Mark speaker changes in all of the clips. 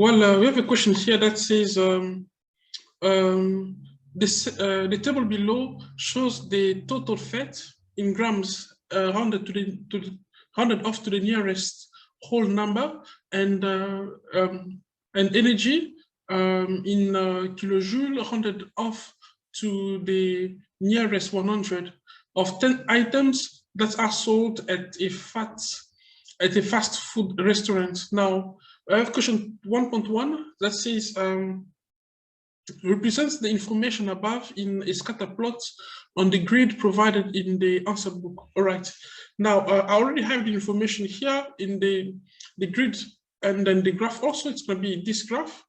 Speaker 1: We have a question here that says the table below shows the total fat in grams rounded off to the nearest whole number, and energy in kilojoule rounded off to the nearest 100 of 10 items that are sold at a fast food restaurant. Now, I have question 1.1 that says represents the information above in a scatter plot on the grid provided in the answer book. All right. Now, I already have the information here in the grid, and then the graph also, it's going to be this graph.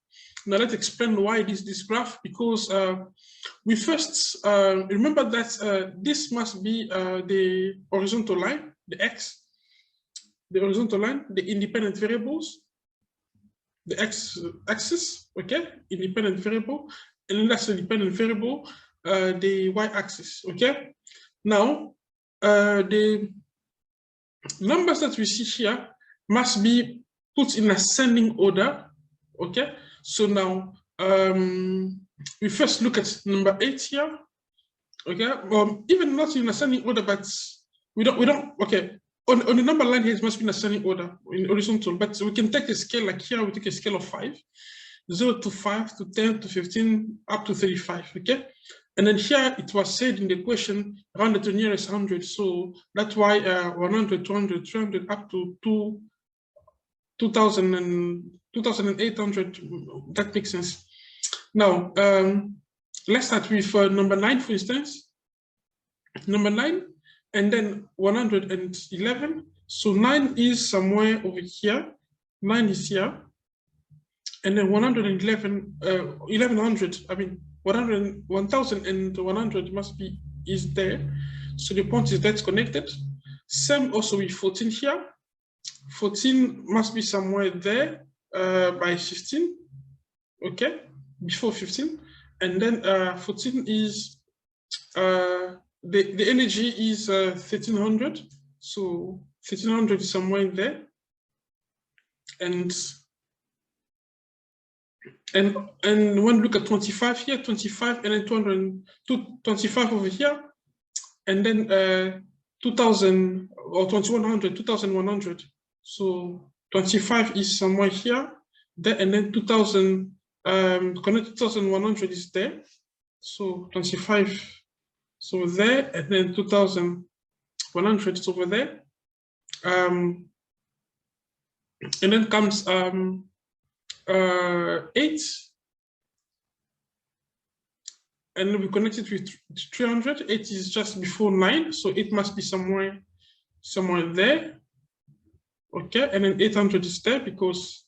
Speaker 1: Now, let's explain why this graph, because we first remember that this must be the horizontal line, the X, the horizontal line, the independent variables, the X-axis, okay, independent variable, and that's the dependent variable, the Y-axis, okay. Now, the numbers that we see here must be put in ascending order, okay. So now, we first look at number 8 here, okay. Even not in ascending order, but we don't, okay. On the number line here, it must be in ascending order, in horizontal, but we can take a scale like here, we take a scale of 5, 0 to 5 to 10 to 15, up to 35, okay? And then here, it was said in the question, rounded to nearest 100, so that's why 100, 200, 300, up to 2,000 and 2,800, that makes sense. Now, let's start with number 9, for instance. Number 9. And then 111. So 9 is somewhere over here. 9 is here. And then 111, 1100, I mean, 1,100 must be, is there. So the point is that's connected. Same also with 14 here. 14 must be somewhere there by 15. Okay, before 15. And then 14 is, the energy is 1300, so 1300 is somewhere in there, and when we look at 25 here, 25, and then 25 over here, and then 2000 or 2100, 2100. So 25 is somewhere here, there, and then 2000 connect 2100 is there, so 25. So there, and then 2,100 is over there. And then comes 8. And we connect it with 300. 8 is just before 9, so it must be somewhere there. Okay, and then 800 is there because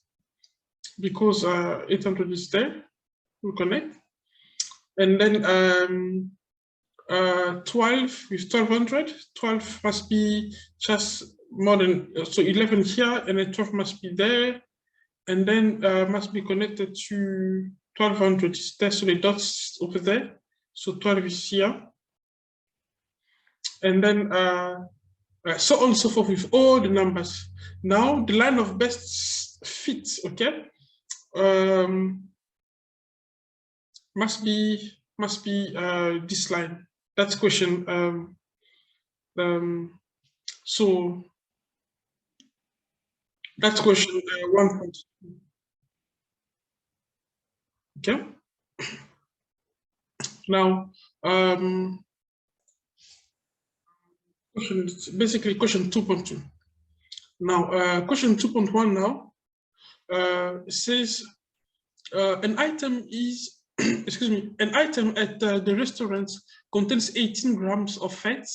Speaker 1: 800 is there. We connect. And then 12 with 1200, 12 must be just more than, so 11 here, and then 12 must be there, and then must be connected to 1200 is there, so the dots over there, so 12 is here, and then so on and so forth with all the numbers. Now the line of best fit, okay, must be this line. That's question. So that's question 1.2. Okay. Now, basically question 2.2. Now, question 2.1 now says an item is excuse me, an item at the restaurant contains 18 grams of fat.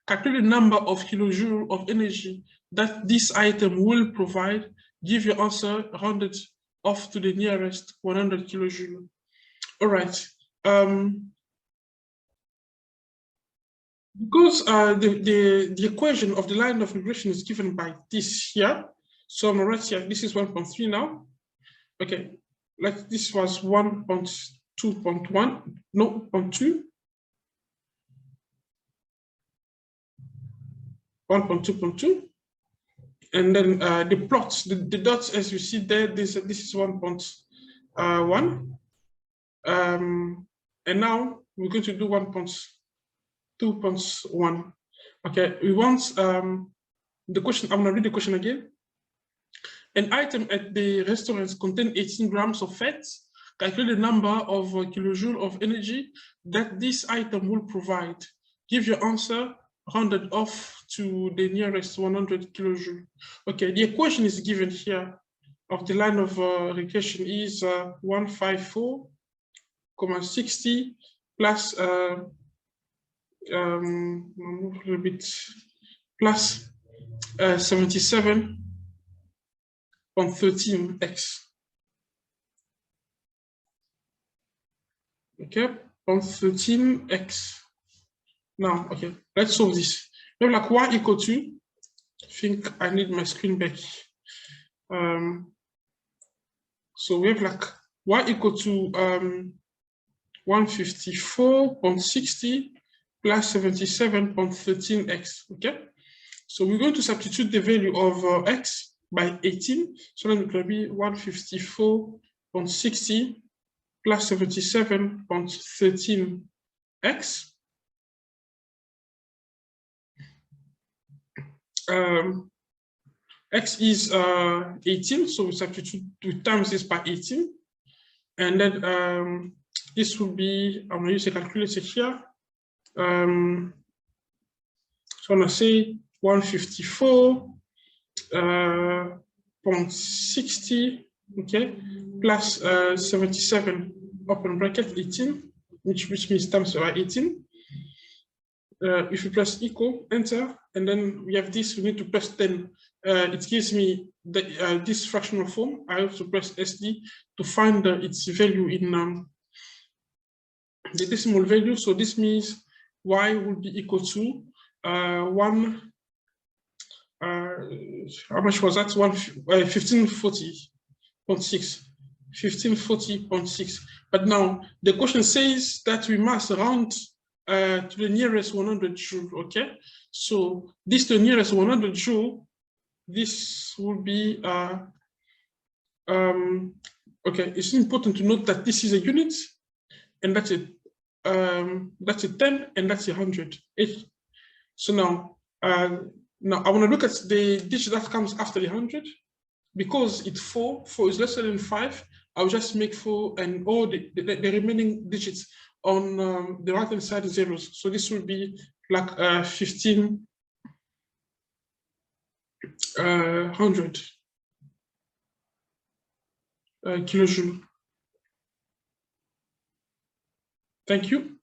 Speaker 1: Calculate the number of kilojoules of energy that this item will provide. Give your answer rounded off to the nearest 100 kilojoules. All right. Because the equation of the line of regression is given by this here. So I'm right here. This is 1.3 now. Okay. Like this was 1.2.1, no, 0.2. 1.2.2, And then the plots, the dots, as you see there, this is 1.1. And now we're going to do 1.2.1. Okay, we want the question. I'm gonna read the question again. An item at the restaurant contains 18 grams of fat. Calculate the number of kilojoule of energy that this item will provide. Give your answer rounded off to the nearest 100 kilojoule. Okay, the equation is given here of the line of regression is 154,60 plus move a little bit plus 77.13x. Okay, 0.13x. Now, okay, let's solve this. We have like y equal to, I think I need my screen back. So we have like y equal to 154.60 plus 77.13x. Okay, so we're going to substitute the value of x by 18. So then it will be 154.60 plus 77.13x. X is 18, so we substitute 2 times this by 18. And then this will be, I'm going to use a calculator here. So I'm going to say 154.60, okay, plus 77, open bracket, 18, which means times by 18. If you press equal, enter, and then we have this, we need to press 10. It gives me the, this fractional form. I have to press SD to find its value in the decimal value. So this means y will be equal to how much was that? 1540.6. 1540.6. But now the question says that we must round to the nearest 100 joule. Okay, so this to the nearest 100 joule, this will be okay. It's important to note that this is a unit, and that's a 10, and that's 100. So now I want to look at the digit that comes after the 100. Because it's 4 is lesser than 5, I'll just make 4 and all the remaining digits on the right hand side zeros. So this will be like 1500 kilojoule. Thank you.